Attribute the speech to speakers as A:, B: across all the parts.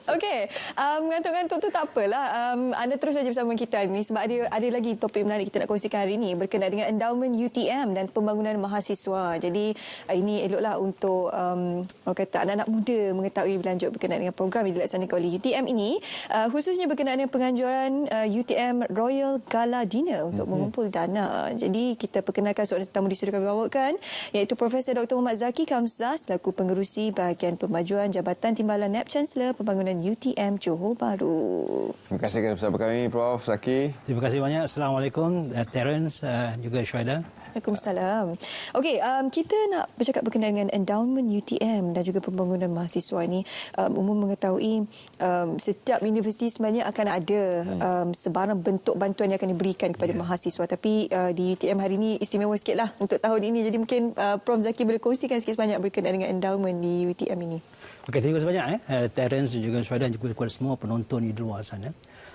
A: Okey, ngantuk-ngantuk tu tak apalah. Anda terus saja bersama kita hari ini sebab ada lagi topik menarik kita nak kongsikan hari ini berkenaan dengan endowment UTM dan pembangunan mahasiswa. Jadi ini eloklah untuk orang kata anak-anak muda mengetahui lebih lanjut berkenaan dengan program yang dilaksanakan oleh UTM ini, khususnya berkenaan dengan penganjuran UTM Royal Gala Dinner untuk mengumpul dana. Jadi kita perkenalkan seorang tetamu di studio kami bawakan, iaitu Profesor Dr. Muhammad Zaki Kamzah selaku pengerusi bahagian pemajuan Jabatan Timbalan NAB Chancellor Pembangunan UTM Johor Bahru.
B: Terima kasih kerana bersama kami, Prof. Zaki.
C: Terima kasih banyak. Assalamualaikum, Terence, juga Syuhada.
A: Waalaikumsalam. Okey, kita nak bercakap berkenaan dengan endowment UTM dan juga pembangunan mahasiswa ini. Umum mengetahui setiap universiti sebenarnya akan ada sebarang bentuk bantuan yang akan diberikan kepada mahasiswa. Tapi di UTM hari ini istimewa sikitlah untuk tahun ini. Jadi mungkin Prof. Zaki boleh kongsikan sikit sebanyak berkenaan dengan endowment di UTM ini.
C: Okey, terima kasih banyak Terence dan juga Syuhada dan juga kepada semua penonton di luar sana.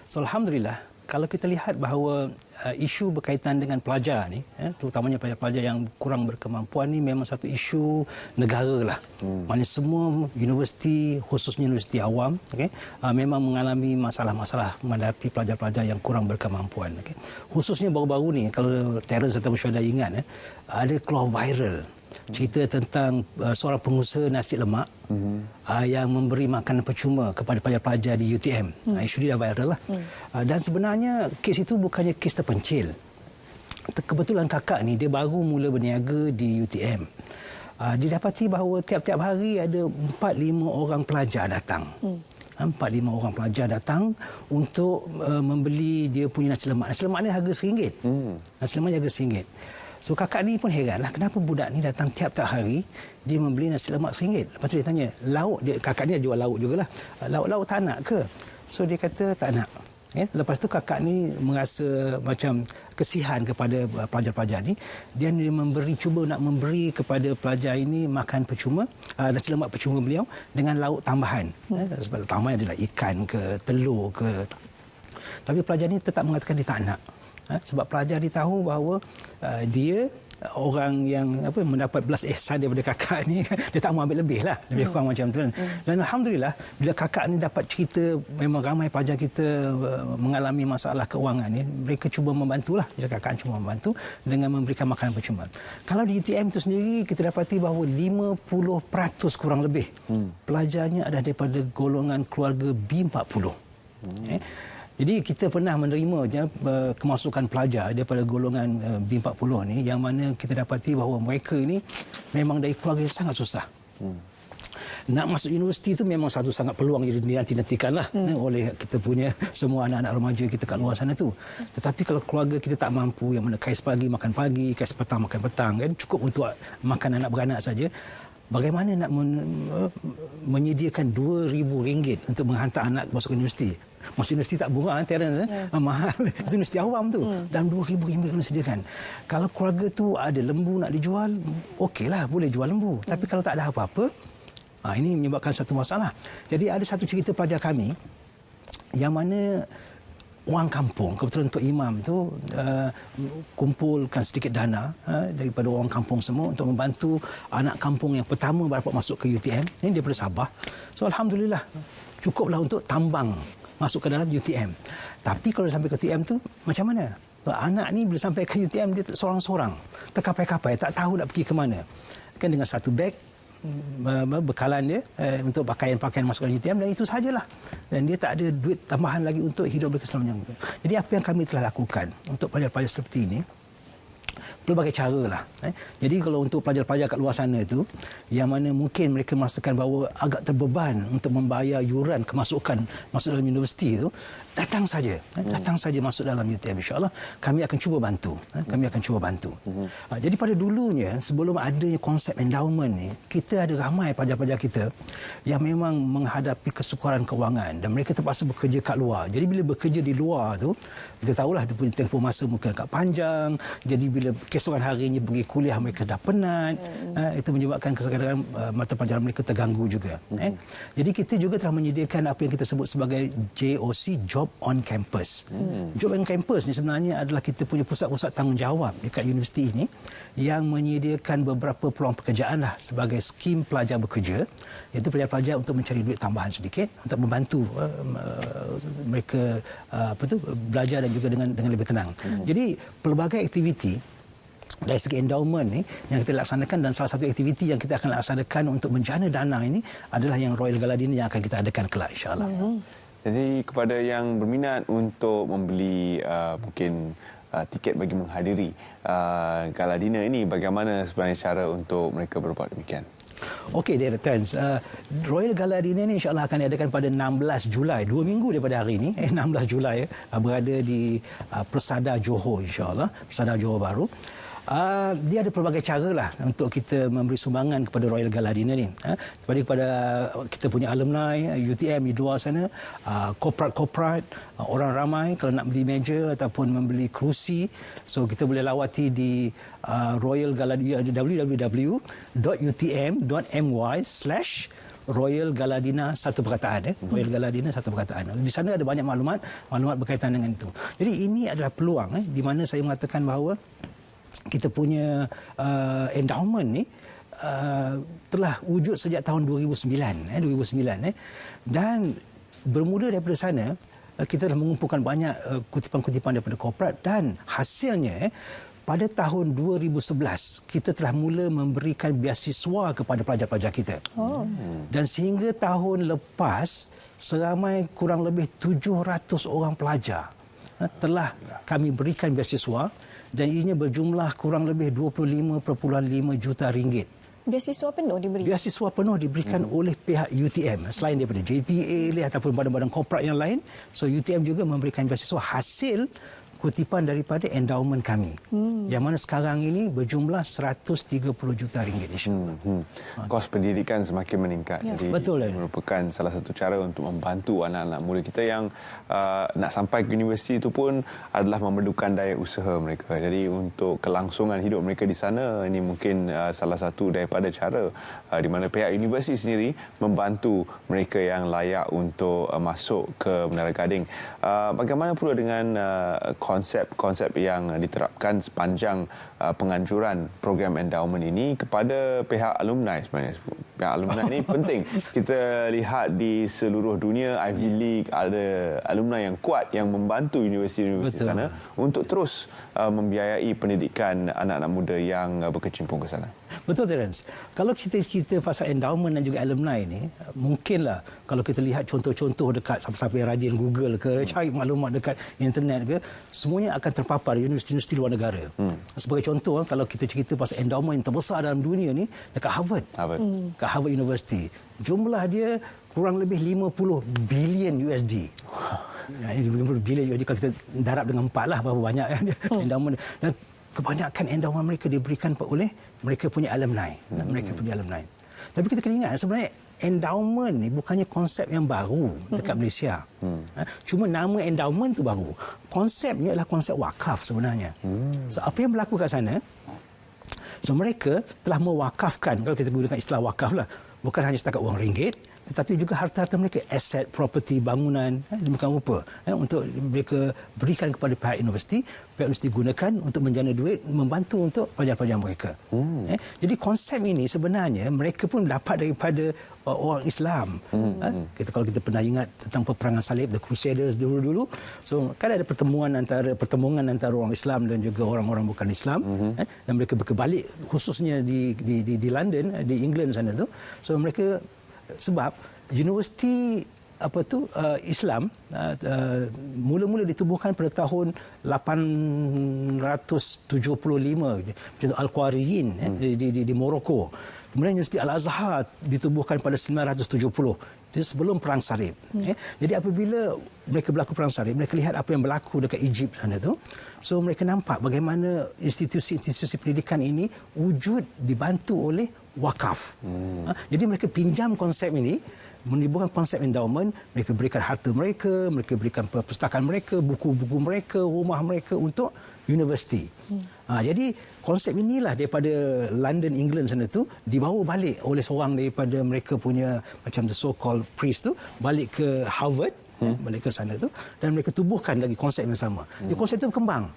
C: So, alhamdulillah, kalau kita lihat bahawa isu berkaitan dengan pelajar ni, terutamanya pelajar-pelajar yang kurang berkemampuan ni memang satu isu negara lah. Maksudnya semua universiti, khususnya universiti awam, memang mengalami masalah-masalah menghadapi pelajar-pelajar yang kurang berkemampuan. Khususnya baru-baru ni, kalau Terence atau Syuhada ingat, ada keluar viral cerita tentang seorang pengusaha nasi lemak yang memberi makanan percuma kepada pelajar-pelajar di UTM. Isu dia dah viral lah. Dan sebenarnya kes itu bukannya kes terpencil. Kebetulan kakak ni dia baru mula berniaga di UTM. Didapati bahawa tiap-tiap hari ada 4-5 orang pelajar datang. 4-5 orang pelajar datang untuk membeli dia punya nasi lemak. Nasi lemak ni harga RM1. Nasi lemak ni harga RM1. So kakak ni pun heranlah kenapa budak ni datang tiap-tiap hari dia membeli nasi lemak RM1. Lepas tu dia tanya, lauk dia, kakak ni jual lauk jugalah. Lauk-lauk tak nak ke? So dia kata tak nak. Lepas tu kakak ni merasa macam kesihan kepada pelajar-pelajar ni. Dia cuba nak memberi kepada pelajar ini makan percuma, nasi lemak percuma beliau dengan lauk tambahan. Sebab tambahan adalah ikan ke telur ke. Tapi pelajar ni tetap mengatakan dia tak nak. Sebab pelajar dia tahu bahawa dia orang yang mendapat belas ihsan daripada kakak ni, dia tak mau ambil lebih lah, lebih kurang macam tu. Dan alhamdulillah bila kakak ni dapat cerita memang ramai pelajar kita mengalami masalah keuangan ni, mereka cuba membantulah. Kakak cuba membantu dengan memberikan makanan percuma. Kalau di UTM itu sendiri kita dapati bahawa 50% kurang lebih pelajarnya adalah daripada golongan keluarga B40. Jadi kita pernah menerima kemasukan pelajar daripada golongan B40 ni, yang mana kita dapati bahawa mereka ini memang dari keluarga yang sangat susah. Nak masuk universiti itu memang satu sangat peluang yang dinanti-nantikanlah oleh kita punya semua anak-anak remaja kita kat luar sana tu. Tetapi kalau keluarga kita tak mampu, yang mana kais pagi makan pagi, kais petang makan petang, kan cukup untuk makan anak beranak saja. Bagaimana nak menyediakan RM2,000 untuk menghantar anak masuk universiti? Masuk universiti tak murah, Terence, mahal. Itu universiti awam tu. Dan RM2,000 kena sediakan. Kalau keluarga tu ada lembu nak dijual, okeylah, boleh jual lembu. Tapi kalau tak ada apa-apa, ini menyebabkan satu masalah. Jadi ada satu cerita pelajar kami yang mana orang kampung, kebetulan Tok Imam tu kumpulkan sedikit dana daripada orang kampung semua untuk membantu anak kampung yang pertama dapat masuk ke UTM. Ini daripada Sabah. So alhamdulillah cukuplah untuk tambang masuk ke dalam UTM. Tapi kalau sampai ke UTM tu macam mana? Anak ni bila sampai ke UTM dia seorang-seorang, terkapai-kapai, tak tahu nak pergi ke mana. Kan dengan satu beg bekalan dia untuk pakaian-pakaian masuk ke UTM, dan itu sajalah. Dan dia tak ada duit tambahan lagi untuk hidup berkeselamatan. Jadi apa yang kami telah lakukan untuk pelajar-pelajar seperti ini, pelbagai cara lah. Jadi kalau untuk pelajar-pelajar kat luar sana itu, yang mana mungkin mereka merasakan bahawa agak terbeban untuk membayar yuran kemasukan masuk dalam universiti itu, datang saja masuk dalam UTM, insya-Allah kami akan cuba bantu. Jadi pada dulunya, sebelum adanya konsep endowment ni, kita ada ramai pelajar-pelajar kita yang memang menghadapi kesukaran kewangan dan mereka terpaksa bekerja kat luar. Jadi bila bekerja di luar tu, kita tahulah dia punya tempoh masa mungkin agak panjang. Jadi bila keesokan harinya pergi kuliah mereka dah penat. Itu menyebabkan kadang-kadang mata pelajaran mereka terganggu juga. Jadi kita juga telah menyediakan apa yang kita sebut sebagai JOC, Job on Campus. Job on Campus ni sebenarnya adalah kita punya pusat-pusat tanggungjawab dekat universiti ini yang menyediakan beberapa peluang pekerjaan lah sebagai skim pelajar bekerja, iaitu pelajar-pelajar untuk mencari duit tambahan sedikit untuk membantu mereka belajar dan juga dengan lebih tenang. Jadi pelbagai aktiviti dari segi endowment ni yang kita laksanakan, dan salah satu aktiviti yang kita akan laksanakan untuk menjana dana ini adalah yang Royal Gala Dinner yang akan kita adakan kelak, insya-Allah.
B: Jadi kepada yang berminat untuk membeli mungkin tiket bagi menghadiri Gala Dinner ini, bagaimana sebenarnya cara untuk mereka berbuat demikian?
C: Okey, Dear Trans. Royal Gala Dinner ni insya-Allah akan diadakan pada 16 Julai, 2 minggu daripada hari ini, 16 Julai, berada di Persada Johor, insya-Allah, Persada Johor Bahru. Dia ada pelbagai cara lah untuk kita memberi sumbangan kepada Royal Gala Dinner ni. Kepada kita punya alumni UTM di luar sana, korporat, orang ramai kalau nak beli meja ataupun membeli kerusi, so kita boleh lawati di Royal Gala www.utm.my/Royal Galadina satu perkataan. Royal Galadina satu perkataan. Di sana ada banyak maklumat berkaitan dengan itu. Jadi ini adalah peluang di mana saya mengatakan bahawa kita punya endowment ni telah wujud sejak tahun 2009 dan bermula daripada sana kita telah mengumpulkan banyak kutipan-kutipan daripada korporat, dan hasilnya pada tahun 2011 kita telah mula memberikan beasiswa kepada pelajar-pelajar kita. Dan sehingga tahun lepas seramai kurang lebih 700 orang pelajar telah kami berikan beasiswa, dan ianya berjumlah kurang lebih 25.5 juta ringgit.
A: Beasiswa penuh diberi? Beasiswa
C: penuh diberikan oleh pihak UTM, selain daripada JPA ataupun badan-badan korporat yang lain. So UTM juga memberikan beasiswa hasil kutipan daripada endowment kami, yang mana sekarang ini berjumlah 130 juta ringgit.
B: Kos pendidikan semakin meningkat. Jadi
C: betul,
B: merupakan salah satu cara untuk membantu anak-anak muda kita yang nak sampai ke universiti itu pun adalah memerlukan daya usaha mereka. Jadi untuk kelangsungan hidup mereka di sana, ini mungkin salah satu daripada cara di mana pihak universiti sendiri membantu mereka yang layak untuk masuk ke Menara Gading. Bagaimana pula dengan konsep-konsep yang diterapkan sepanjang penganjuran program endowment ini kepada pihak alumni sebenarnya? Pihak alumni ini penting. Kita lihat di seluruh dunia Ivy League ada alumni yang kuat yang membantu universiti-universiti sana untuk terus membiayai pendidikan anak-anak muda yang berkecimpung ke sana.
C: Betul, Terence. Kalau kita pasal endowment dan juga alumni ini, mungkinlah kalau kita lihat contoh-contoh dekat siapa-siapa yang rajin Google ke, cari maklumat dekat internet ke, semuanya akan terpapar di universiti-universiti luar negara. Sebagai contoh, kalau kita cerita pasal endowment yang terbesar dalam dunia ni, dekat Harvard. Dekat Harvard University. Jumlah dia kurang lebih 50 bilion USD. 50 bilion USD kalau kita darab dengan 4 lah berapa banyak endowment. Dan kebanyakan endowment mereka diberikan oleh mereka punya alumni. Tapi kita kena ingat sebenarnya endowment ni bukannya konsep yang baru dekat Malaysia. Cuma nama endowment tu baru. Konsepnya adalah konsep wakaf sebenarnya. So apa yang berlaku kat sana? So mereka telah mewakafkan, kalau kita gunakan istilah wakaf lah, bukan hanya setakat wang ringgit, tetapi juga harta-harta mereka, aset, property, bangunan, demikian rupa, untuk mereka berikan kepada pihak universiti gunakan untuk menjana duit, membantu untuk pelajar-pelajar mereka. Jadi konsep ini sebenarnya mereka pun dapat daripada orang Islam. Kalau kita pernah ingat tentang peperangan salib, The Crusaders dulu-dulu, so kan ada pertemuan antara orang Islam dan juga orang-orang bukan Islam, dan mereka berbalik khususnya di London, di England sana tu. So mereka, sebab universiti Islam mula-mula ditubuhkan pada tahun 875, Al-Qawariyin di Morocco. Kemudian Universiti Al-Azhar ditubuhkan pada 970. Itu sebelum Perang Salib. Jadi apabila mereka berlaku Perang Salib, mereka lihat apa yang berlaku dekat Egypt sana tu. So mereka nampak bagaimana institusi-institusi pendidikan ini wujud dibantu oleh wakaf. Jadi mereka pinjam konsep ini menimbulkan konsep endowment, mereka berikan harta mereka berikan perpustakaan mereka, buku-buku mereka, rumah mereka untuk universiti. Jadi konsep inilah daripada London, England sana tu dibawa balik oleh seorang daripada mereka punya macam the so-called priest tu balik ke Harvard, balik ke sana tu, dan mereka tubuhkan lagi konsep yang sama. Konsep itu berkembang.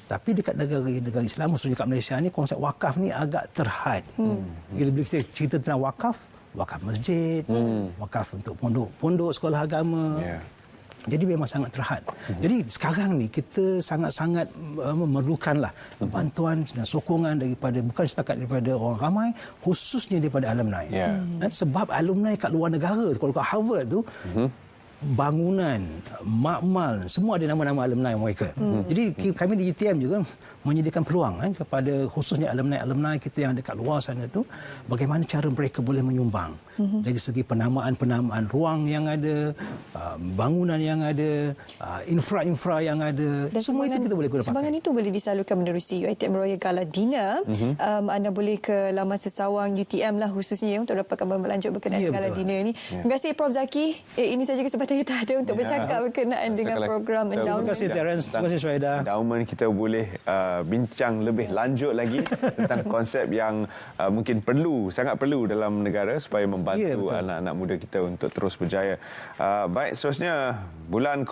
C: Tapi dekat negara Islam, khususnya kat Malaysia ni, konsep wakaf ni agak terhad. Bila kita cerita tentang wakaf masjid, wakaf untuk pondok sekolah agama. Jadi memang sangat terhad. Jadi sekarang ni kita sangat-sangat memerlukanlah bantuan dan sokongan daripada, bukan setakat daripada orang ramai, khususnya daripada alumni. Sebab alumni kat luar negara, kalau kat Harvard tu, bangunan, makmal, semua ada nama-nama alumni mereka. Jadi kami di UTM juga menyediakan peluang kepada khususnya alumni kita yang dekat luar sana tu, bagaimana cara mereka boleh menyumbang dari segi penamaan ruang yang ada, bangunan yang ada, infra yang ada, dan semua itu kita boleh guna pakai.
A: Sumbangan itu boleh disalurkan menerusi UiTM Royal Gala Dinner. Anda boleh ke laman sesawang UTM lah khususnya untuk dapatkan berlanjut berkenaan Gala Dinner ni. Terima kasih Prof Zaki. Ini saja kesempatan kita ada untuk bercakap berkenaan dengan program endowment.
C: Terima kasih Terence, terima kasih Syuhaida.
B: Endowment kita boleh bincang lebih lanjut lagi tentang konsep yang mungkin sangat perlu dalam negara supaya membantu anak-anak muda kita untuk terus berjaya. Baik, seterusnya bulan